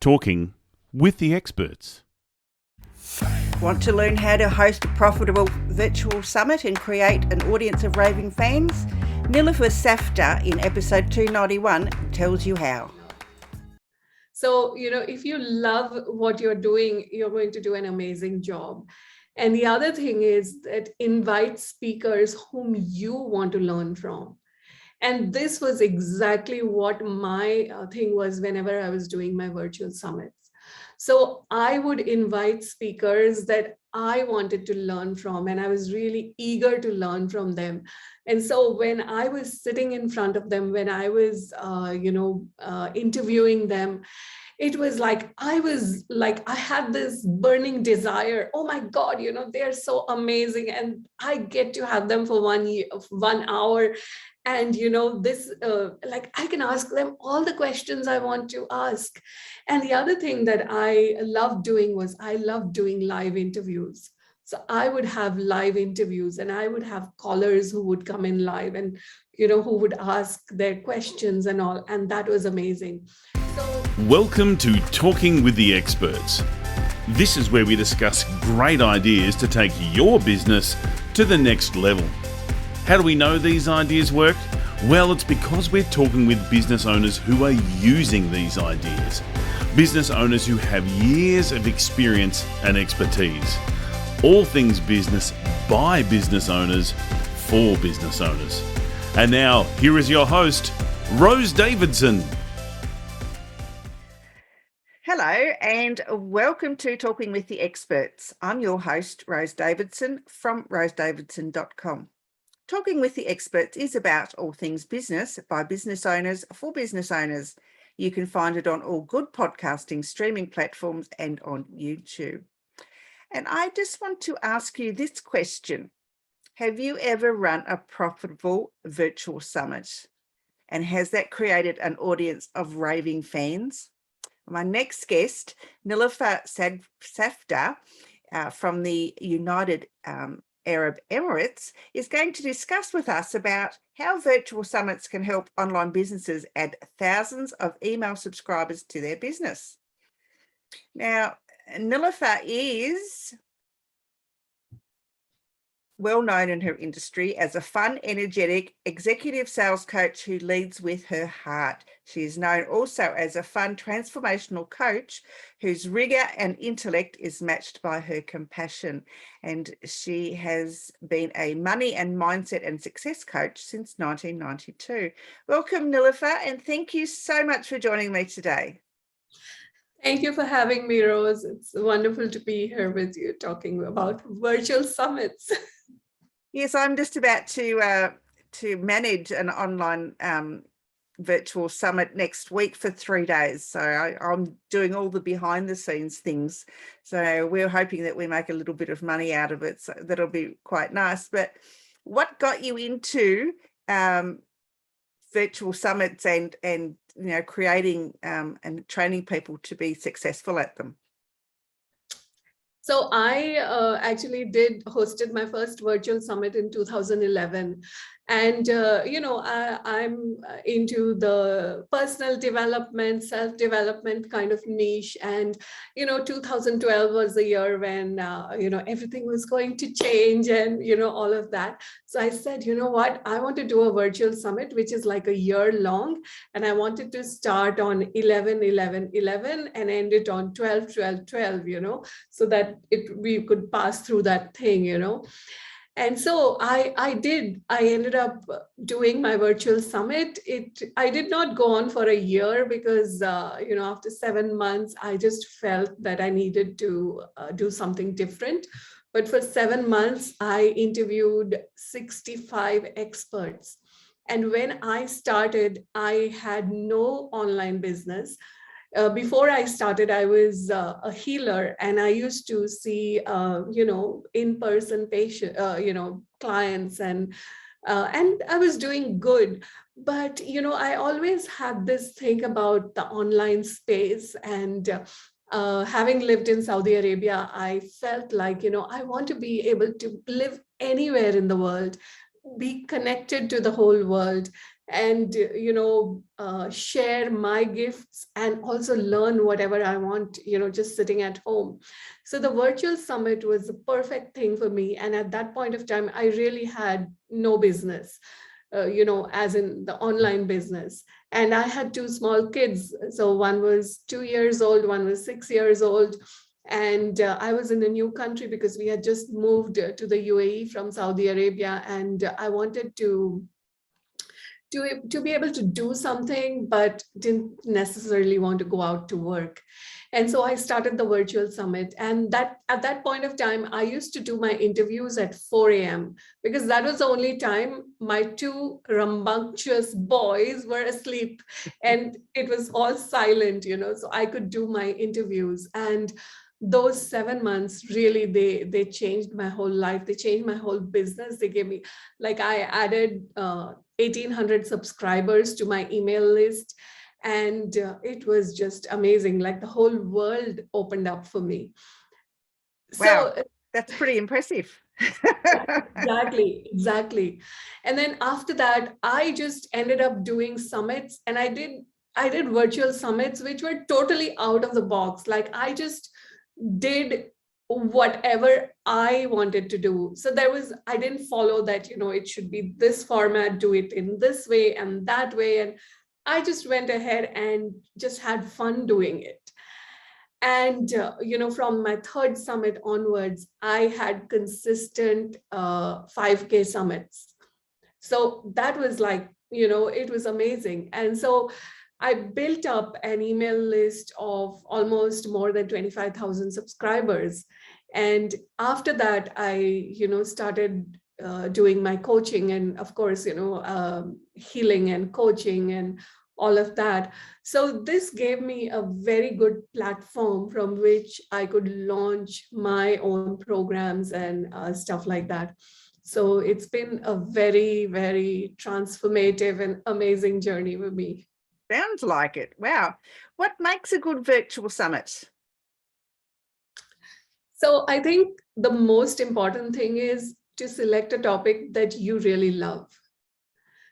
Talking with the experts. Want to learn how to host a profitable virtual summit and create an audience of raving fans? Nilofer Safdar in episode 291 tells you how. So, if you love what you're doing, you're going to do an amazing job. And the other thing is that invite speakers whom you want to learn from. And this was exactly what my thing was whenever I was doing my virtual summits. So I would invite speakers that I wanted to learn from, and I was really eager to learn from them. And so when I was sitting in front of them, when I was, interviewing them, it was like I had this burning desire. Oh my God, they're so amazing, and I get to have them for 1 hour. And this I can ask them all the questions I want to ask. And the other thing that I loved doing was I loved doing live interviews. So I would have live interviews, and I would have callers who would come in live and who would ask their questions and all, and that was amazing. Welcome to Talking with the Experts. This is where we discuss great ideas to take your business to the next level. How do we know these ideas work? Well, it's because we're talking with business owners who are using these ideas. Business owners who have years of experience and expertise. All things business by business owners for business owners. And now, here is your host, Rose Davidson. Hello and welcome to Talking with the Experts. I'm your host, Rose Davidson from rosedavidson.com. Talking with the Experts is about all things business by business owners for business owners. You can find it on all good podcasting streaming platforms and on YouTube. And I just want to ask you this question. Have you ever run a profitable virtual summit? And has that created an audience of raving fans? My next guest, Nilofer Safdar from the United Arab Emirates, is going to discuss with us about how virtual summits can help online businesses add thousands of email subscribers to their business. Now, Nilofer is well known in her industry as a fun, energetic executive sales coach who leads with her heart. She is known also as a fun, transformational coach whose rigour and intellect is matched by her compassion. And she has been a money and mindset and success coach since 1992. Welcome, Nilofer, and thank you so much for joining me today. Thank you for having me, Rose. It's wonderful to be here with you talking about virtual summits. Yes, I'm just about to manage an online virtual summit next week for 3 days. So I'm doing all the behind the scenes things. So we're hoping that we make a little bit of money out of it. So that'll be quite nice. But what got you into virtual summits and creating and training people to be successful at them? So I actually hosted my first virtual summit in 2011. And, I'm into the personal development, self-development kind of niche. And, 2012 was the year when, everything was going to change and, all of that. So I said, you know what, I want to do a virtual summit, which is like a year long. And I wanted to start on 11/11/11 and end it on 12/12/12, so that we could pass through that thing, And so I ended up doing my virtual summit. I did not go on for a year because, after 7 months, I just felt that I needed to do something different. But for 7 months, I interviewed 65 experts. And when I started, I had no online business. Before I started, I was a healer, and I used to see, in-person patient, clients, and I was doing good. But, I always had this thing about the online space, and having lived in Saudi Arabia, I felt like, I want to be able to live anywhere in the world, be connected to the whole world, and share my gifts and also learn whatever I want, just sitting at home. So the virtual summit was the perfect thing for me. And at that point of time, I really had no business, as in the online business. And I had two small kids. So one was 2 years old, one was 6 years old. And I was in a new country because we had just moved to the UAE from Saudi Arabia. And I wanted to be able to do something, but didn't necessarily want to go out to work. And so I started the virtual summit. And that at that point of time, I used to do my interviews at 4 a.m. because that was the only time my two rambunctious boys were asleep and it was all silent, so I could do my interviews. And those 7 months, really, they changed my whole life. They changed my whole business. They gave me, like, I added 1,800 subscribers to my email list. And it was just amazing. Like, the whole world opened up for me. Wow, that's pretty impressive. Exactly. And then after that, I just ended up doing summits, and I did virtual summits, which were totally out of the box. Like, I just did whatever I wanted to do. So I didn't follow that, it should be this format, do it in this way and that way. And I just went ahead and just had fun doing it. And, from my third summit onwards, I had consistent 5K summits. So that was like, it was amazing. And so I built up an email list of almost more than 25,000 subscribers. And after that, I, started doing my coaching and, of course, healing and coaching and all of that. So this gave me a very good platform from which I could launch my own programs and stuff like that. So it's been a very, very transformative and amazing journey with me. Sounds like it. Wow. What makes a good virtual summit? So I think the most important thing is to select a topic that you really love.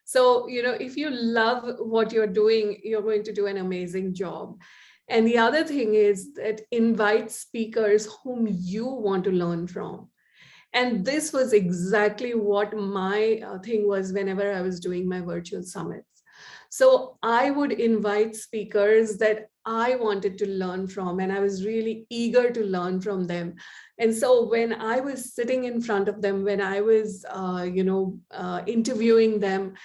So, if you love what you're doing, you're going to do an amazing job. And the other thing is that invite speakers whom you want to learn from. And this was exactly what my thing was whenever I was doing my virtual summits. So I would invite speakers that I wanted to learn from, and I was really eager to learn from them. And so when I was sitting in front of them, when I was, interviewing them,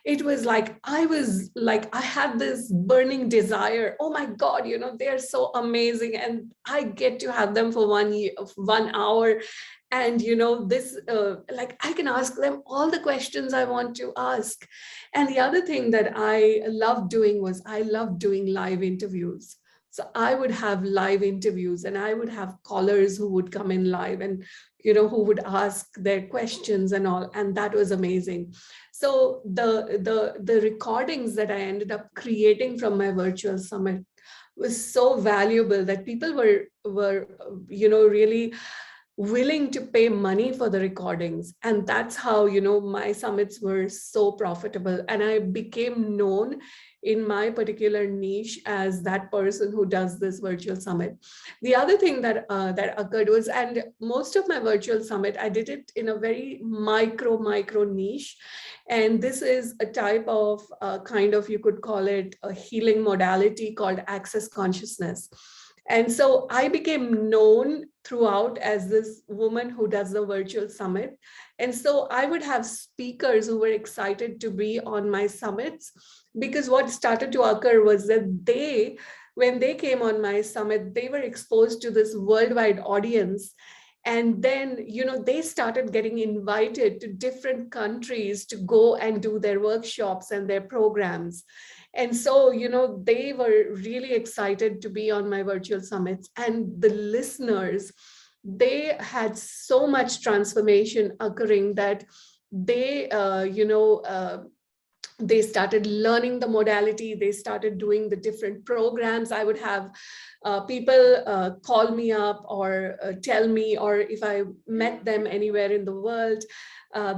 it was like, I had this burning desire. Oh my God, they're so amazing. And I get to have them for 1 hour. And, this, I can ask them all the questions I want to ask. And the other thing that I loved doing was I loved doing live interviews. So I would have live interviews and I would have callers who would come in live and, who would ask their questions and all. And that was amazing. So the recordings that I ended up creating from my virtual summit was so valuable that people were really willing to pay money for the recordings. And that's how, my summits were so profitable. And I became known in my particular niche as that person who does this virtual summit. The other thing that occurred was, and most of my virtual summit, I did it in a very micro niche. And this is a type of kind of, you could call it a healing modality called access consciousness. And so I became known throughout as this woman who does the virtual summit. And so I would have speakers who were excited to be on my summits, because what started to occur was that when they came on my summit, they were exposed to this worldwide audience. And then, they started getting invited to different countries to go and do their workshops and their programs. And so, they were really excited to be on my virtual summits. And the listeners, they had so much transformation occurring that they, they started learning the modality. They started doing the different programs. I would have people call me up or tell me, or if I met them anywhere in the world,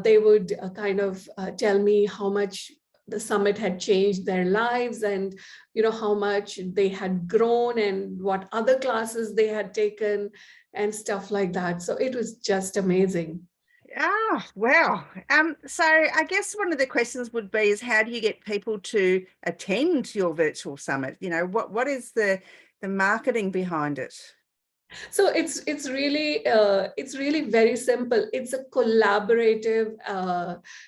they would kind of tell me how much the summit had changed their lives, and how much they had grown and what other classes they had taken and stuff like that. So it was just amazing. Ah, wow. So I guess one of the questions would be is how do you get people to attend your virtual summit? What is the marketing behind it? So it's really very simple. It's a collaborative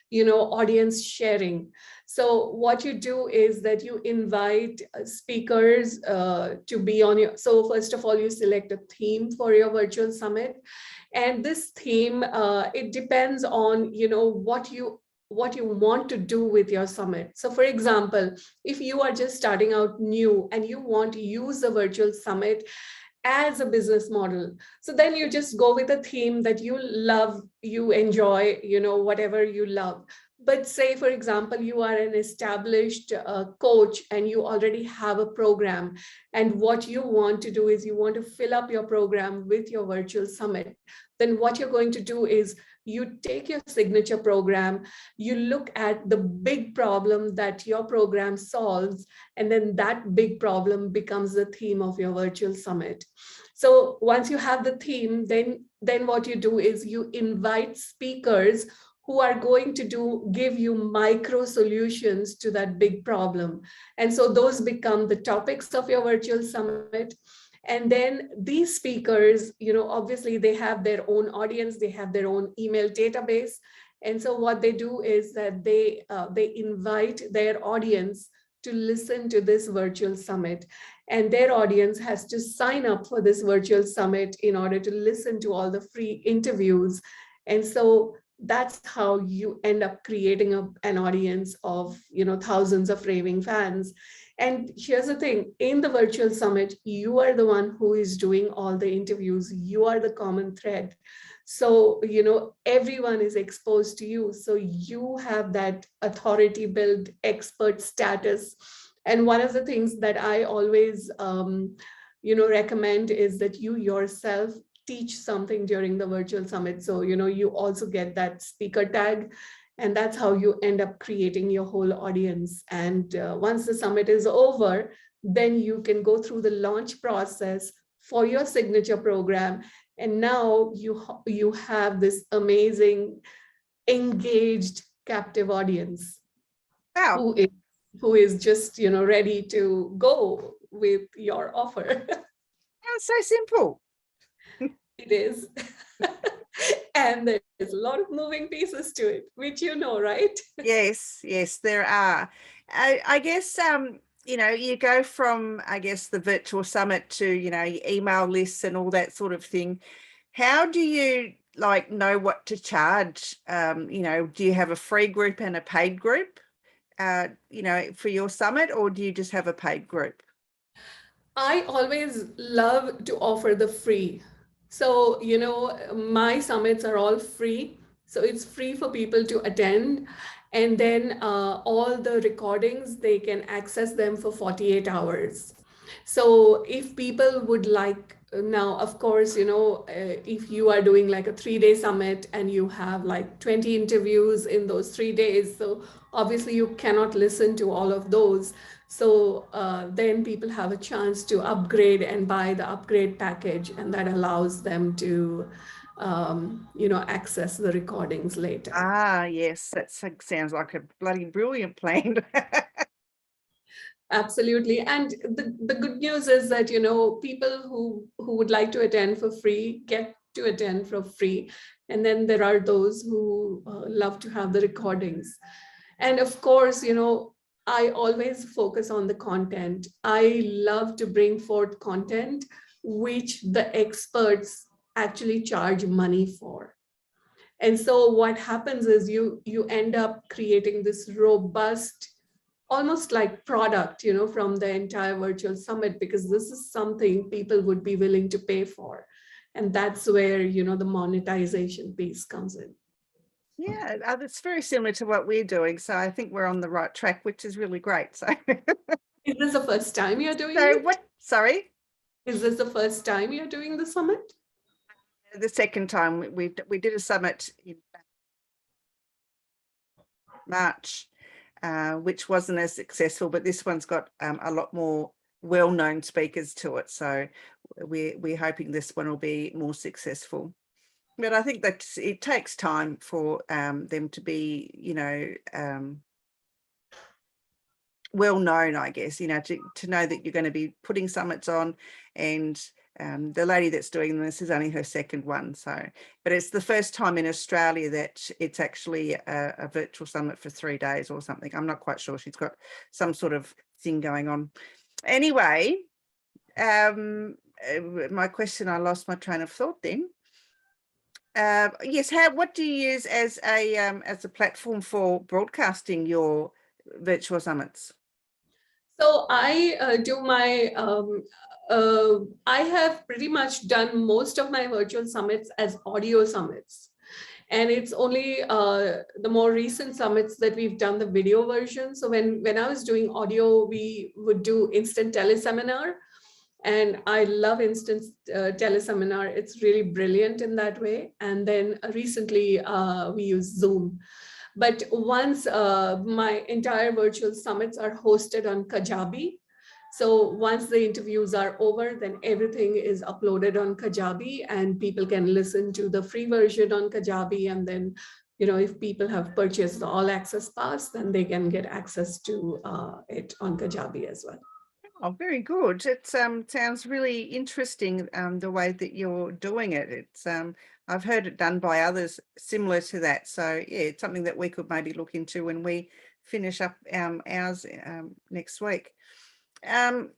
audience sharing. So what you do is that you invite speakers to be on your, so first of all you select a theme for your virtual summit, and this theme it depends on what you want to do with your summit. So for example, if you are just starting out new and you want to use the virtual summit as a business model, so then you just go with a theme that you love, you enjoy, whatever you love. But say, for example, you are an established coach and you already have a program, and what you want to do is you want to fill up your program with your virtual summit. Then what you're going to do is you take your signature program, you look at the big problem that your program solves, and then that big problem becomes the theme of your virtual summit. So once you have the theme, then what you do is you invite speakers who are going to give you micro solutions to that big problem. And so those become the topics of your virtual summit. And then these speakers, obviously they have their own audience, they have their own email database. And so what they do is that they invite their audience to listen to this virtual summit. And their audience has to sign up for this virtual summit in order to listen to all the free interviews. And so that's how you end up creating an audience of thousands of raving fans. And here's the thing, in the virtual summit, you are the one who is doing all the interviews. You are the common thread. So, everyone is exposed to you. So you have that authority built expert status. And one of the things that I always, recommend is that you yourself teach something during the virtual summit. So, you also get that speaker tag. And that's how you end up creating your whole audience. And once the summit is over, then you can go through the launch process for your signature program. And now you have this amazing, engaged, captive audience. Wow. Who is just, ready to go with your offer. That's so simple. It is. And there's a lot of moving pieces to it, which right? Yes, there are. I guess, you go from, I guess, the virtual summit to, your email lists and all that sort of thing. How do you know what to charge? Do you have a free group and a paid group, for your summit, or do you just have a paid group? I always love to offer the free. So, my summits are all free. So it's free for people to attend. And then all the recordings, they can access them for 48 hours. So if people would like, now, of course, if you are doing like a 3-day summit and you have like 20 interviews in those 3 days, so obviously you cannot listen to all of those. So then people have a chance to upgrade and buy the upgrade package, and that allows them to, access the recordings later. Ah, yes, that sounds like a bloody brilliant plan. Absolutely. And the good news is that, people who would like to attend for free get to attend for free. And then there are those who love to have the recordings. And of course, I always focus on the content. I love to bring forth content which the experts actually charge money for. And so what happens is you end up creating this robust, almost like product, from the entire virtual summit, because this is something people would be willing to pay for. And that's where, the monetization piece comes in. Yeah, it's very similar to what we're doing. So I think we're on the right track, which is really great. So is this the first time you're doing it? Sorry? Is this the first time you're doing the summit? The second time we did a summit in March. which wasn't as successful, but this one's got a lot more well-known speakers to it. So we're hoping this one will be more successful. But I think that it takes time for them to be, well known, I guess, to know that you're going to be putting summits on. And the lady that's doing this is only her second one. So, but it's the first time in Australia that it's actually a virtual summit for 3 days or something. I'm not quite sure. She's got some sort of thing going on. Anyway, my question, I lost my train of thought then. Yes, what do you use as a platform for broadcasting your virtual summits? So I do my, I have pretty much done most of my virtual summits as audio summits. And it's only the more recent summits that we've done the video version. So when I was doing audio, we would do instant teleseminar. And I love instant teleseminar. It's really brilliant in that way. And then recently we use Zoom. But once my entire virtual summits are hosted on Kajabi. So once the interviews are over, then everything is uploaded on Kajabi and people can listen to the free version on Kajabi. And then, if people have purchased the all access pass, then they can get access to it on Kajabi as well. Oh, very good. It sounds really interesting, the way that you're doing it. It's I've heard it done by others similar to that. So yeah, it's something that we could maybe look into when we finish up ours next week. Nilofer,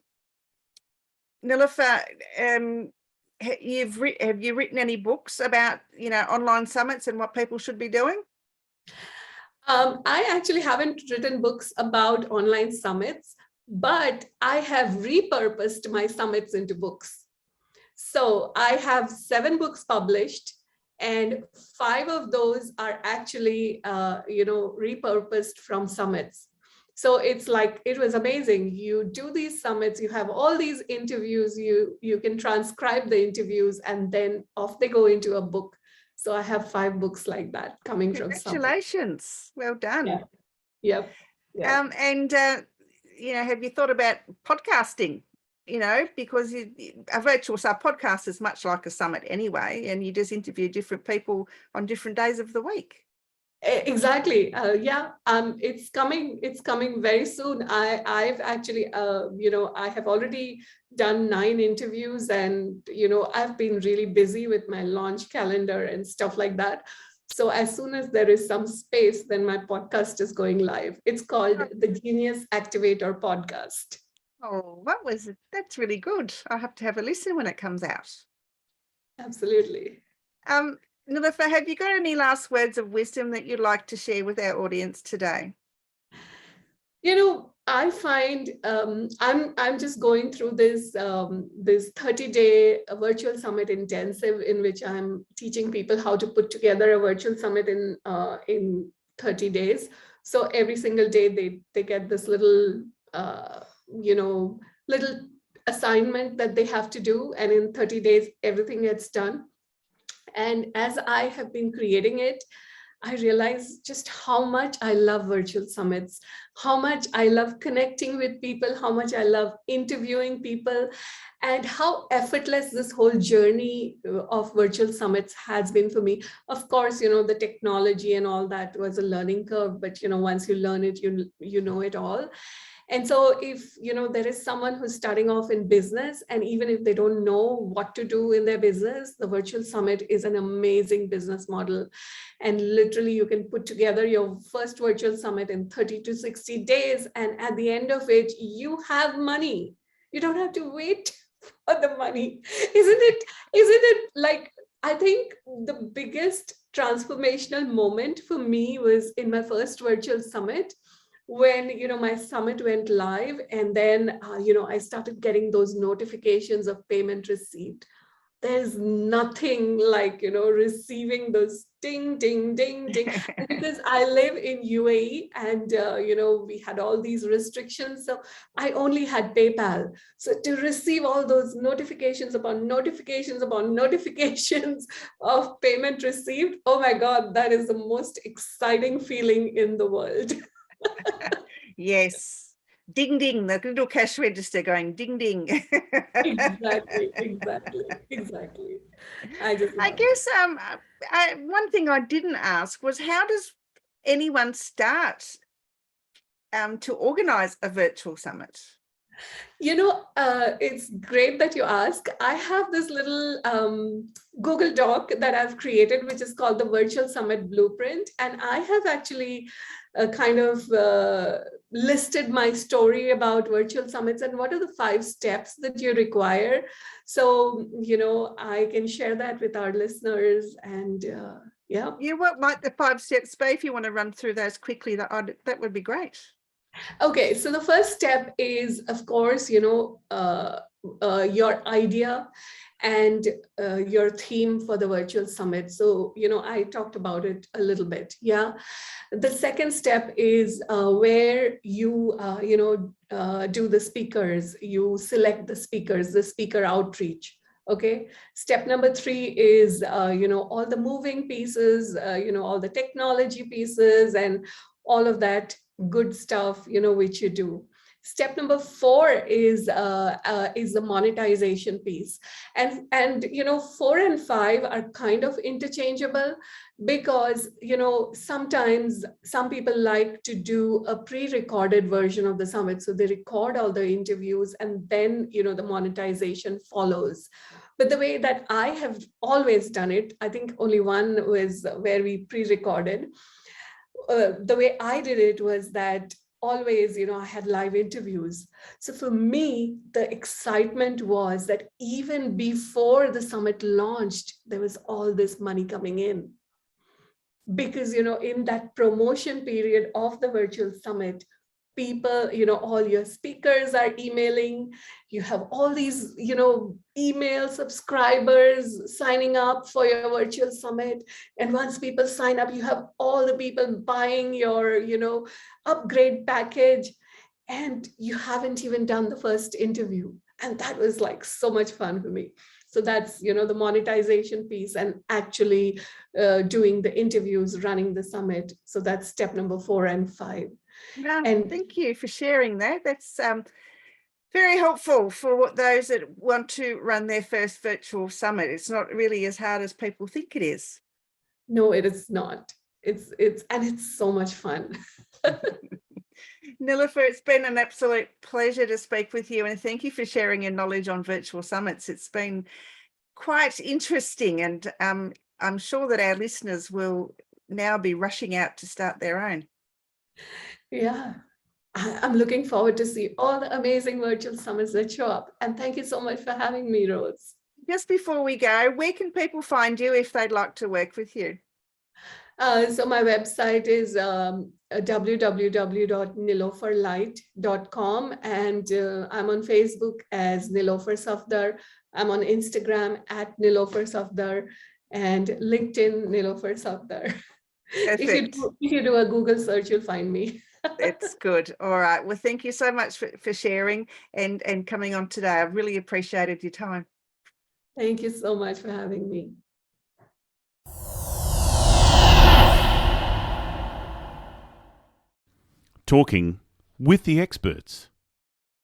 have you written any books about online summits and what people should be doing? I actually haven't written books about online summits, but I have repurposed my summits into books. So I have 7 books published, and 5 of those are actually, repurposed from summits. So it's like, it was amazing. You do these summits, you have all these interviews, you can transcribe the interviews, and then off they go into a book. So I have 5 books like that coming from summits. Congratulations. Well done. Yeah. Yep. And have you thought about podcasting? Because a virtual podcast is much like a summit anyway, and you just interview different people on different days of the week. Exactly. It's coming very soon. I've actually, I have already done 9 interviews, and, I've been really busy with my launch calendar and stuff like that. So as soon as there is some space, then my podcast is going live. It's called the Genius Activator Podcast. Oh, that's really good. I'll have to have a listen when it comes out. Absolutely. Nilofer, have you got any last words of wisdom that you'd like to share with our audience today? I find I'm just going through this 30-day virtual summit intensive, in which I'm teaching people how to put together a virtual summit in 30 days. So every single day they get this little little assignment that they have to do, and in 30 days everything gets done. And as I have been creating it, I realized just how much I love virtual summits, how much I love connecting with people, how much I love interviewing people, and how effortless this whole journey of virtual summits has been for me. Of course, the technology and all that was a learning curve, but once you learn it, you know it all. And so if, there is someone who's starting off in business, and even if they don't know what to do in their business, the virtual summit is an amazing business model. And literally you can put together your first virtual summit in 30 to 60 days. And at the end of it, you have money. You don't have to wait for the money. Isn't it like, I think the biggest transformational moment for me was in my first virtual summit, when my summit went live, and then I started getting those notifications of payment received. There's nothing like receiving those ding ding ding ding. And because I live in UAE, and we had all these restrictions, so I only had PayPal. So to receive all those notifications upon notifications upon notifications of payment received, oh my God, that is the most exciting feeling in the world. Yes. Ding, ding, the little cash register going ding, ding. Exactly. I just I love it. guess one thing I didn't ask was, how does anyone start to organize a virtual summit? It's great that you ask. I have this little Google Doc that I've created, which is called the Virtual Summit Blueprint. And I have actually kind of listed my story about virtual summits and what are the 5 steps that you require. So, I can share that with our listeners. And yeah. Yeah, what might the 5 steps be? If you want to run through those quickly, that would be great. Okay, so the first step is, of course, your idea and your theme for the virtual summit. So, I talked about it a little bit. Yeah. The second step is where you, do the speakers, you select the speakers, the speaker outreach. Okay. Step number 3 is, all the moving pieces, all the technology pieces and all of that good stuff, which you do. Step number 4 is the monetization piece, and 4 and 5 are kind of interchangeable because sometimes some people like to do a pre-recorded version of the summit, so they record all the interviews and then the monetization follows. But the way that I have always done it, I think only one was where we pre-recorded. The way I did it was that always, I had live interviews. So for me, the excitement was that even before the summit launched, there was all this money coming in. Because, in that promotion period of the virtual summit, people, all your speakers are emailing, you have all these, email subscribers signing up for your virtual summit. And once people sign up, you have all the people buying your, upgrade package, and you haven't even done the first interview. And that was like so much fun for me. So that's, the monetization piece and actually doing the interviews, running the summit. So that's step number 4 and 5. And thank you for sharing that. That's very helpful for those that want to run their first virtual summit. It's not really as hard as people think it is. No, it is not. It's so much fun. Nilofer, it's been an absolute pleasure to speak with you, and thank you for sharing your knowledge on virtual summits. It's been quite interesting, and I'm sure that our listeners will now be rushing out to start their own. Yeah, I'm looking forward to see all the amazing virtual summits that show up. And thank you so much for having me, Rose. Just before we go, where can people find you if they'd like to work with you? So my website is www.niloferlight.com, and I'm on Facebook as Nilofer Safdar. I'm on Instagram at Nilofer Safdar, and LinkedIn Nilofer Safdar. If you do a Google search, you'll find me. That's good. All right. Well, thank you so much for sharing and coming on today. I've really appreciated your time. Thank you so much for having me. Talking with the experts.